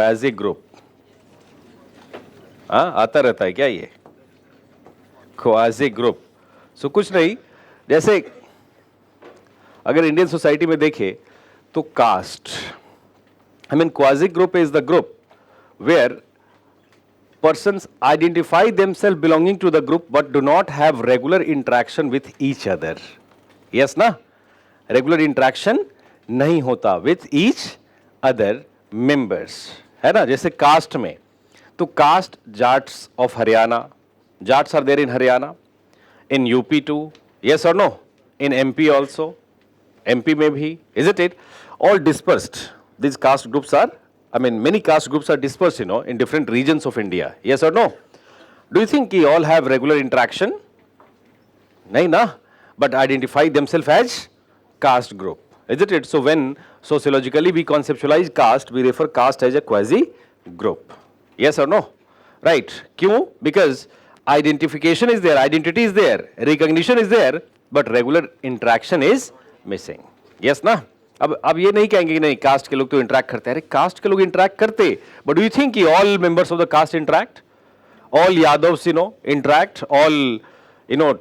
Quasi group? हाँ, आता रहता है क्या ये क्वाजी ग्रुप? सो कुछ नहीं, जैसे अगर इंडियन सोसाइटी में देखे तो cast, I mean quasi group is the group where persons identify themselves belonging to the group but do not have regular interaction with each other. Yes ना? Regular interaction नहीं होता with each other members, है ना? जैसे caste में, तो caste Jats of Haryana, Jats are there in Haryana, in UP too, yes or no? In MP also, MP में भी, is it? All dispersed. These caste groups are, I mean, many caste groups are dispersed, in different regions of India. Yes or no? Do you think we all have regular interaction? Nahi na, but identify themselves as caste group, isn't it? So when sociologically we conceptualize caste, we refer caste as a quasi group. Yes or no? Right? Kyun? Because identification is there, identity is there, recognition is there, but regular interaction is missing. Yes na? अब ये नहीं कहेंगे कि नहीं cast के लोग तो interact करते हैं, अरे कास्ट के लोग इंटरेक्ट करते, बट डू यू थिंक कि all members of the caste interact? All Yadavs interact, all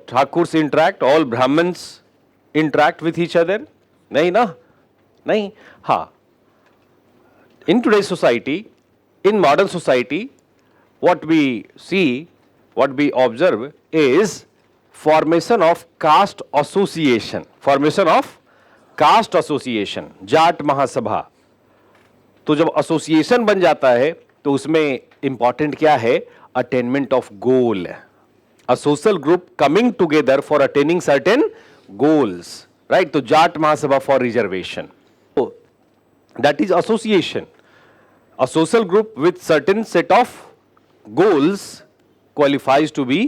Thakurs interact, all Brahmins interact with each other? नहीं ना, नहीं. हाँ, in today society, in modern society, what we see, what we observe is formation of caste association, formation of caste association, Jat Mahasabha. तो जब association बन जाता है तो उसमें इंपॉर्टेंट क्या है? Attainment of goal, a social group coming together for attaining certain goals, right? तो Jat Mahasabha for reservation, that is association. A social group with certain set of goals qualifies to be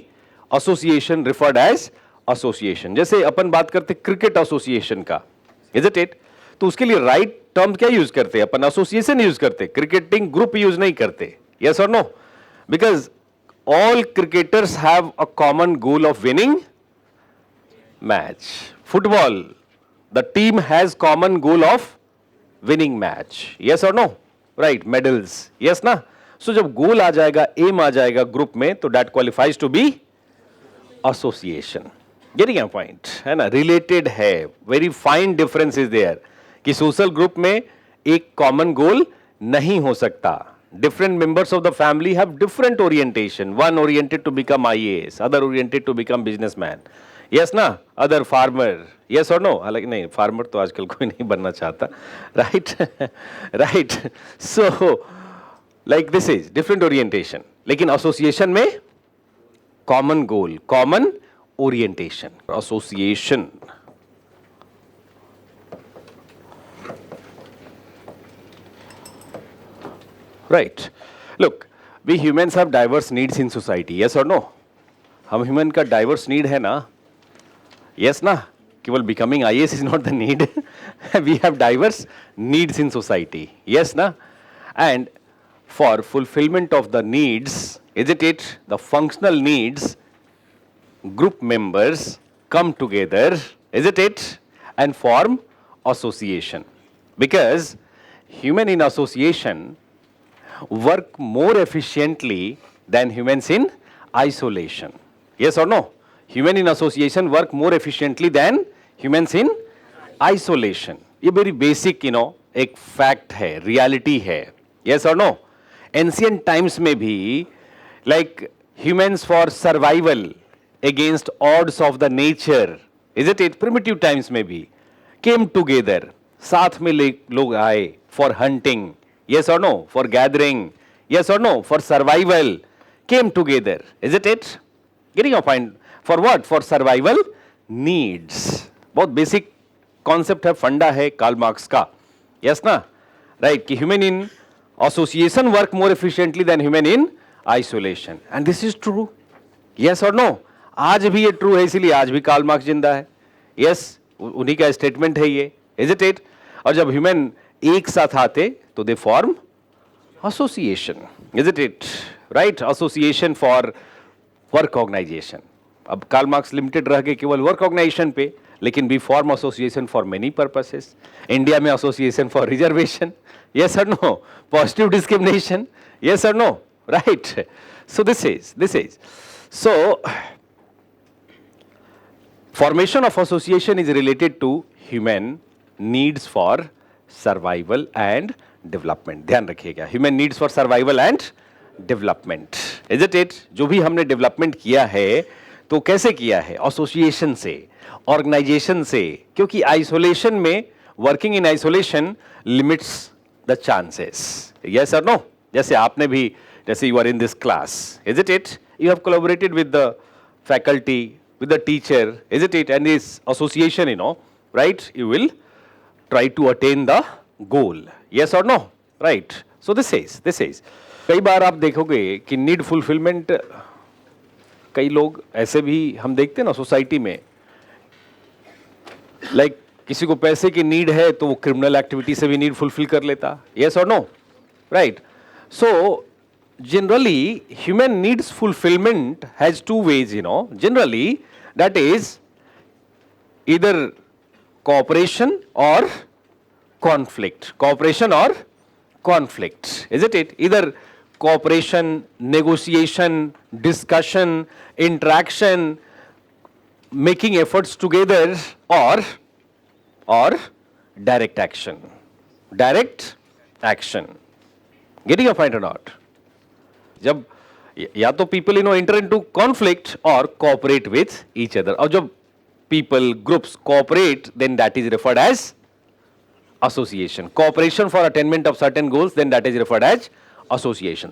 association, referred as association. जैसे अपन बात करते cricket association का, is it? तो उसके लिए right term क्या यूज करते हैं अपन? एसोसिएशन यूज करते, क्रिकेटिंग ग्रुप यूज नहीं करते. यस और no? Because all cricketers have a common goal of winning match. Football, the team has common goal of winning match. Yes और नो? Right, medals. यस ना? सो जब गोल आ जाएगा, M आ जाएगा group में, तो that qualifies to be association. Getting a point, है ना? Related है, very fine difference is there कि सोशल ग्रुप में एक कॉमन गोल नहीं हो सकता. Different members of the family have different orientation, one oriented to become IAS, other oriented to become businessman. Yes ना? Other farmer. यस और no? हालांकि नहीं, फार्मर तो आजकल कोई नहीं बनना चाहता, right? Right. So like this is different orientation, लेकिन एसोसिएशन में common goal, common orientation, association. Right. Look, we humans have diverse needs in society. Yes or no? हम human का diverse need है ना? Yes ना? केवल becoming IAS is not the need. We have diverse needs in society. Yes ना? And for fulfillment of the needs, isn't it? The functional needs, group members come together, isn't it? And form association. Because human in association work more efficiently than humans in isolation. Yes or no? Human in association work more efficiently than humans in isolation. ये very basic, एक fact है, reality है. Yes or no? Ancient times में भी, like humans for survival against odds of the nature, isn't it? Primitive times में भी came together, साथ में लोग आए for hunting, yes or no? For gathering, yes or no? For survival, came together, isn't it? Getting your point? For what? For survival needs. बहुत basic concept है, फंडा है कार्ल मार्क्स का. yes ना? right? कि human in association work more efficiently than human in isolation, and this is true. yes or no? आज भी ये ट्रू है, इसीलिए आज भी कार्ल मार्क्स जिंदा है. यस, उन्हीं का स्टेटमेंट है ये, इज इट? और जब ह्यूमन एक साथ आते तो they form association, is it? Right? Association for work organisation. अब कार्ल मार्क्स लिमिटेड रह गए केवल वर्क ऑर्गेनाइजेशन पे, लेकिन we form association for many purposes. India में association for reservation, yes or no? Positive discrimination, yes or no? Right? So this is. So formation of association is related to human needs for survival and development. ध्यान रखिएगा, human needs for survival and development. Is it? जो भी हमने development किया है तो कैसे किया है? एसोसिएशन से, ऑर्गेनाइजेशन से, क्योंकि आइसोलेशन में, working in isolation limits the chances. Yes और नो? जैसे आपने भी, जैसे you are in this class, is it? You have collaborated with the faculty, with the teacher, is it? And this association, you know, right? You will try to attain the goal. Yes or no? Right? So this is. कई बार आप देखोगे कि need fulfilment, कई लोग ऐसे भी हम देखते हैं ना सोसाइटी में, लाइक किसी को पैसे की नीड है तो वो क्रिमिनल एक्टिविटी से भी नीड फुलफिल कर लेता. Yes or no? Right? So generally human needs fulfillment has two ways, you know, generally, that is either cooperation or conflict. Cooperation or conflict, is it? Either cooperation, negotiation, discussion, interaction, making efforts together, or direct action. Direct action. Getting your point or not? जब या तो people enter into conflict और cooperate with each other, और जब people groups cooperate then that is referred as association. Cooperation for attainment of certain goals, then that is referred as association.